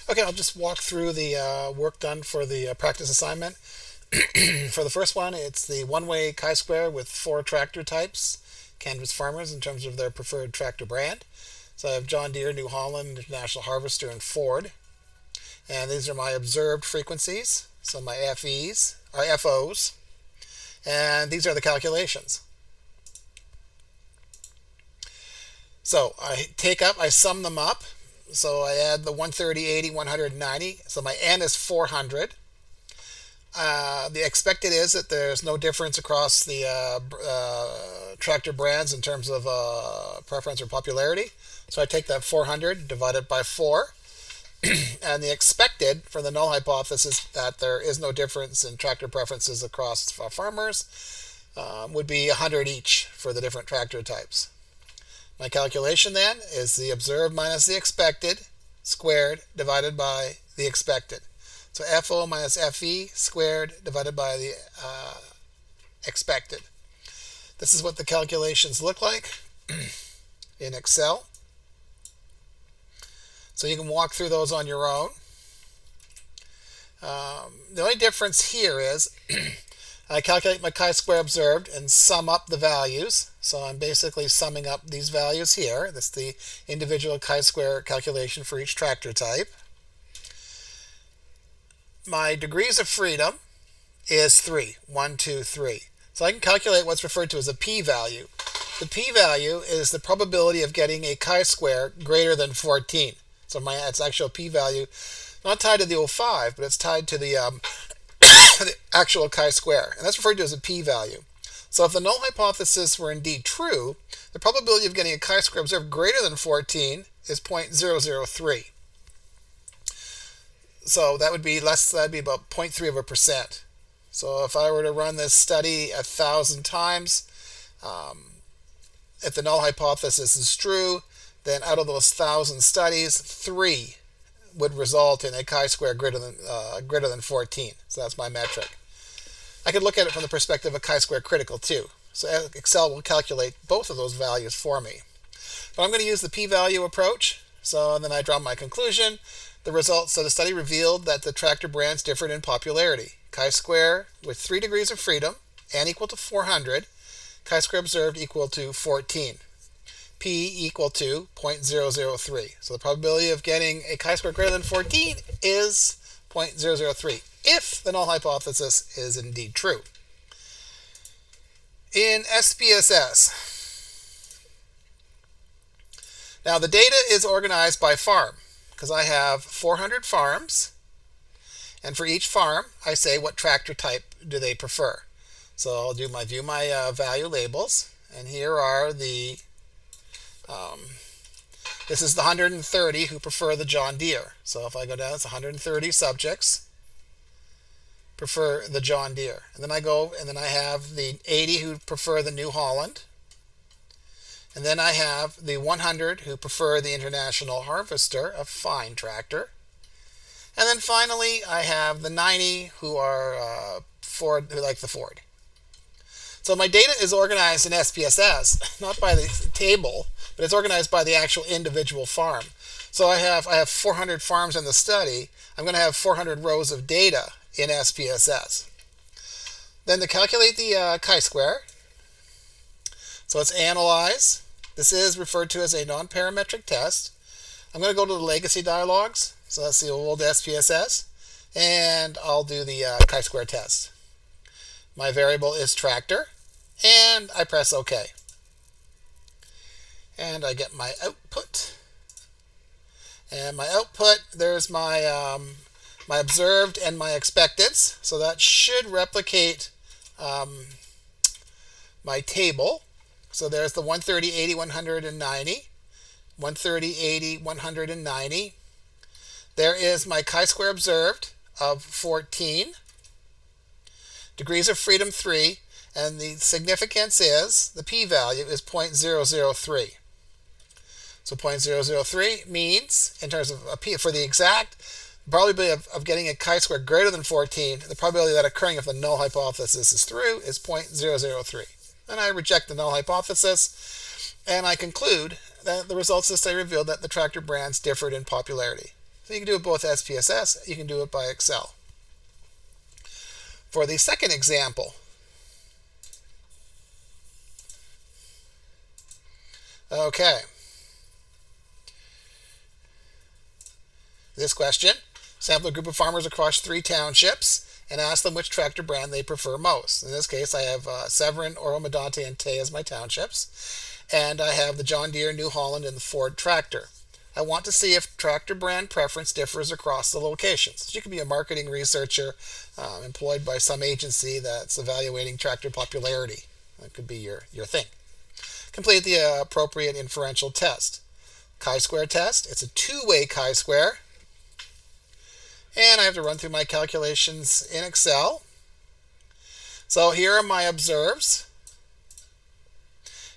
Okay, I'll just walk through the work done for the practice assignment. For the first one, it's the one-way chi-square with four tractor types, canvas farmers in terms of their preferred tractor brand. So I have John Deere, New Holland, International Harvester, and Ford. And these are my observed frequencies, so my FEs, or FOs, and these are the calculations. So I sum them up. So I add the 130, 80, 190. So my N is 400. The expected is that there's no difference across the tractor brands in terms of preference or popularity. So I take that 400 divided by 4. And the expected for the null hypothesis that there is no difference in tractor preferences across farmers would be 100 each for the different tractor types. My calculation then is the observed minus the expected squared divided by the expected. So FO minus FE squared divided by the expected. This is what the calculations look like in Excel. So you can walk through those on your own. The only difference here is I calculate my chi-square observed and sum up the values. So I'm basically summing up these values here. That's the individual chi-square calculation for each tractor type. My degrees of freedom is 3. 1, 2, 3. So I can calculate what's referred to as a p-value. The p-value is the probability of getting a chi-square greater than 14. So it's actual p-value, not tied to the 0.5, but it's tied to the, the actual chi-square. And that's referred to as a p-value. So if the null hypothesis were indeed true, the probability of getting a chi-square observed greater than 14 is 0.003. So that would be about 0.3%. So if I were to run this study 1,000 times, if the null hypothesis is true, then out of those 1,000 studies, 3 would result in a chi-square greater than 14. So that's my metric. I could look at it from the perspective of chi-square critical too. So Excel will calculate both of those values for me. But I'm going to use the p-value approach. So then I draw my conclusion. The results of the study revealed that the tractor brands differed in popularity. Chi-square with 3 degrees of freedom, N equal to 400, chi-square observed equal to 14. P equal to 0.003. So the probability of getting a chi-square greater than 14 is 0.003, if the null hypothesis is indeed true. In SPSS, now the data is organized by farm, because I have 400 farms, and for each farm I say what tractor type do they prefer. So I'll do my view my value labels, and here are the this is the 130 who prefer the John Deere. So if I go down, it's 130 subjects prefer the John Deere. And then I go and then I have the 80 who prefer the New Holland. And then I have the 100 who prefer the International Harvester, a fine tractor. And then finally I have the 90 who are who like the Ford. So my data is organized in SPSS, not by the table, but it's organized by the actual individual farm. So I have 400 farms in the study. I'm going to have 400 rows of data in SPSS. Then to calculate the chi-square, so let's analyze. This is referred to as a non-parametric test. I'm going to go to the legacy dialogues. So that's the old SPSS. And I'll do the chi-square test. My variable is tractor. And I press OK. And I get my output. And my output, there's my my observed and my expecteds. So that should replicate my table. So there's the 130, 80, 190. 130, 80, 190. There is my chi-square observed of 14. Degrees of freedom 3. And the significance is, the p-value is 0.003. So 0.003 means, in terms of a p, for the exact probability of getting a chi-square greater than 14, the probability of that occurring if the null hypothesis is true is 0.003. And I reject the null hypothesis, and I conclude that the results of the study revealed that the tractor brands differed in popularity. So you can do it both SPSS, you can do it by Excel. For the second example, okay, this question, sample a group of farmers across 3 townships and ask them which tractor brand they prefer most. In this case, I have Severin, Oro Medonte, and Tay as my townships, and I have the John Deere, New Holland, and the Ford tractor. I want to see if tractor brand preference differs across the locations. So you could be a marketing researcher employed by some agency that's evaluating tractor popularity. That could be your thing. Complete the appropriate inferential test. Chi-square test. It's a two-way chi-square. And I have to run through my calculations in Excel. So here are my observes.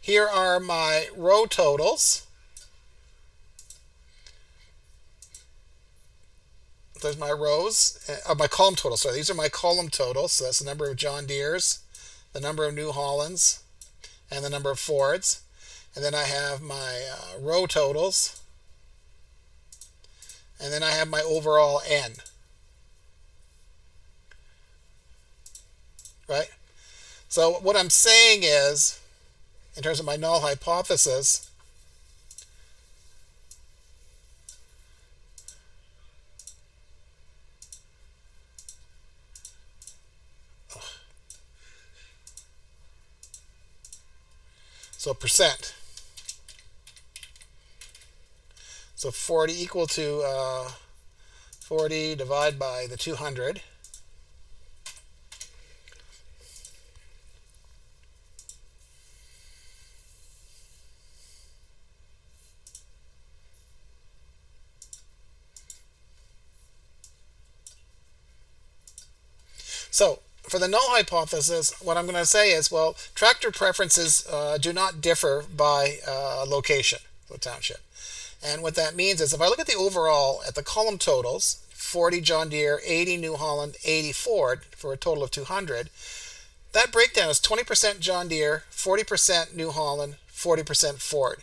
Here are my row totals. There's my rows, my column totals. Sorry, these are my column totals. So that's the number of John Deeres, the number of New Hollands, and the number of Fords. And then I have my row totals. And then I have my overall N. Right? So what I'm saying is, in terms of my null hypothesis, so percent. So 40 equal to 40 divided by the 200. So for the null hypothesis, what I'm going to say is, well, tractor preferences do not differ by location, the township. And what that means is if I look at the overall, at the column totals, 40 John Deere, 80 New Holland, 80 Ford, for a total of 200, that breakdown is 20% John Deere, 40% New Holland, 40% Ford.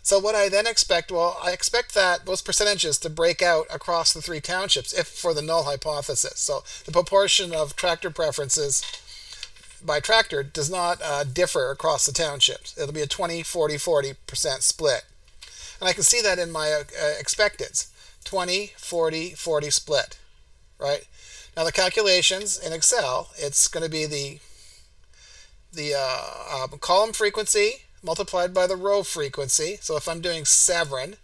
So what I then expect, well, I expect that those percentages to break out across the 3 townships if for the null hypothesis. So the proportion of tractor preferences by tractor does not differ across the townships. It'll be a 20, 40, 40% split. And I can see that in my expecteds, 20, 40, 40 split, right? Now the calculations in Excel, it's going to be the column frequency multiplied by the row frequency. So if I'm doing Severin,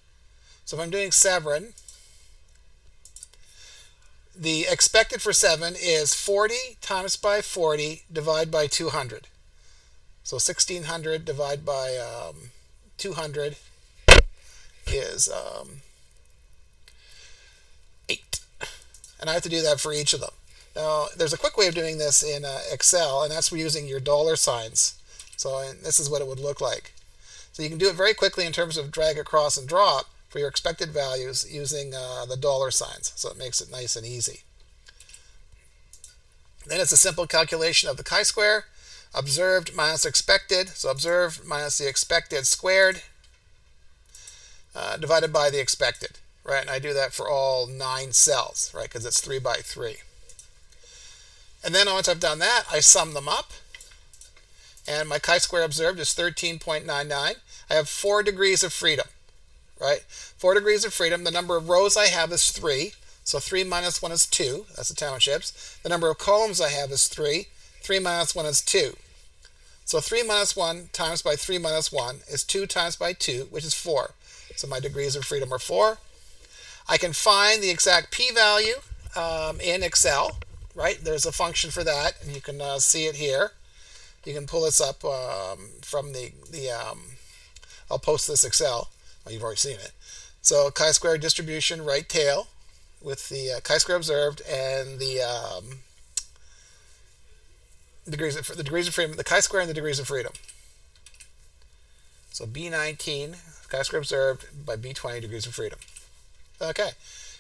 the expected for 7 is 40 times by 40 divided by 200. So 1600 divided by 200 is 8. And I have to do that for each of them. Now, there's a quick way of doing this in Excel, and that's using your dollar signs. So this is what it would look like. So you can do it very quickly in terms of drag across and drop for your expected values using the dollar signs. So it makes it nice and easy. Then it's a simple calculation of the chi-square. Observed minus expected. So observed minus the expected squared divided by the expected. Right, and I do that for all 9 cells, right, because it's 3 by 3. And then once I've done that, I sum them up. And my chi-square observed is 13.99. I have 4 degrees of freedom, right? 4 degrees of freedom. The number of rows I have is 3. So 3 minus 1 is 2. That's the townships. The number of columns I have is 3. 3 minus 1 is 2. So 3 minus 1 times by 3 minus 1 is 2 times by 2, which is 4. So my degrees of freedom are 4. I can find the exact p-value in Excel, right? There's a function for that, and you can see it here. You can pull this up from the I'll post this Excel. Well, you've already seen it. So chi-square distribution, right tail, with the chi-square observed and the degrees of freedom, the chi-square and the degrees of freedom. So B19 chi-square observed by B20 degrees of freedom. Okay.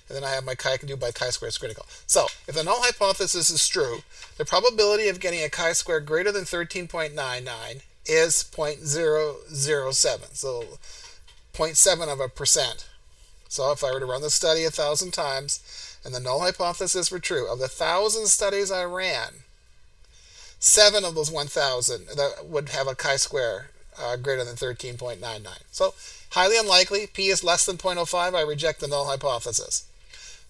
And then I have my chi I can do by chi-square is critical. So if the null hypothesis is true, the probability of getting a chi-square greater than 13.99 is 0.007. So 0.7%. So if I were to run the study 1,000 times and the null hypothesis were true, of the 1,000 studies I ran, 7 of those 1,000 that would have a chi-square greater than 13.99. So highly unlikely, p is less than 0.05, I reject the null hypothesis.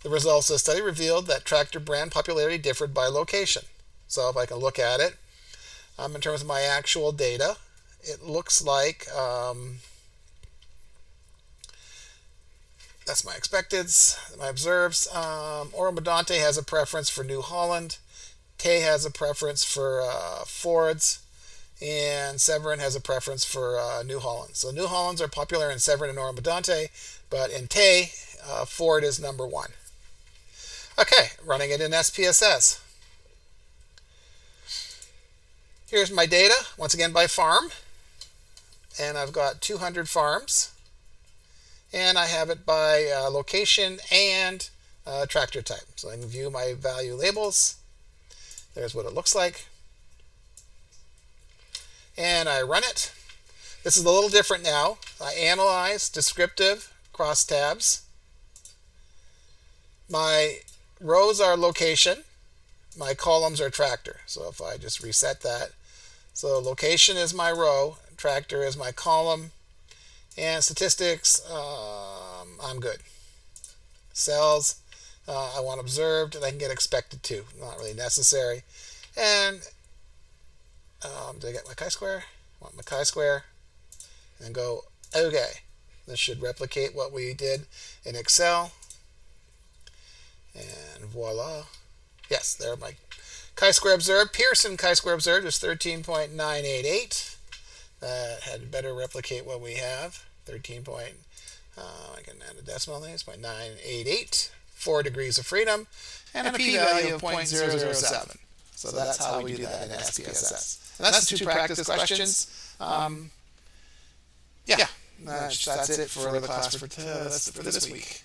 The results of the study revealed that tractor brand popularity differed by location. So if I can look at it in terms of my actual data, it looks like that's my expecteds, my observes. Oro-Medonte has a preference for New Holland. Tay has a preference for Fords. And Severin has a preference for New Holland. So New Hollands are popular in Severin and Oro-Medonte, but in Tay, Ford is number 1. Okay, running it in SPSS. Here's my data, once again by farm. And I've got 200 farms. And I have it by location and tractor type. So I can view my value labels. There's what it looks like. And I run it. This is a little different now. I analyze, descriptive, cross tabs. My rows are location. My columns are tractor. So if I just reset that. So location is my row, tractor is my column, and statistics, I'm good. Cells, I want observed, and I can get expected to. Not really necessary. And did I get my chi-square? I want my chi-square. And go, okay. This should replicate what we did in Excel. And voila. Yes, there are my chi-square observed. Pearson chi-square observed is 13.988. That had better replicate what we have. 13. I can add a decimal thing. It's 0.988. 4 degrees of freedom. And a p-value of 0.007. So that's how we do that in SPSS. And that's the 2 practice questions. Yeah, that's it for the class for this week.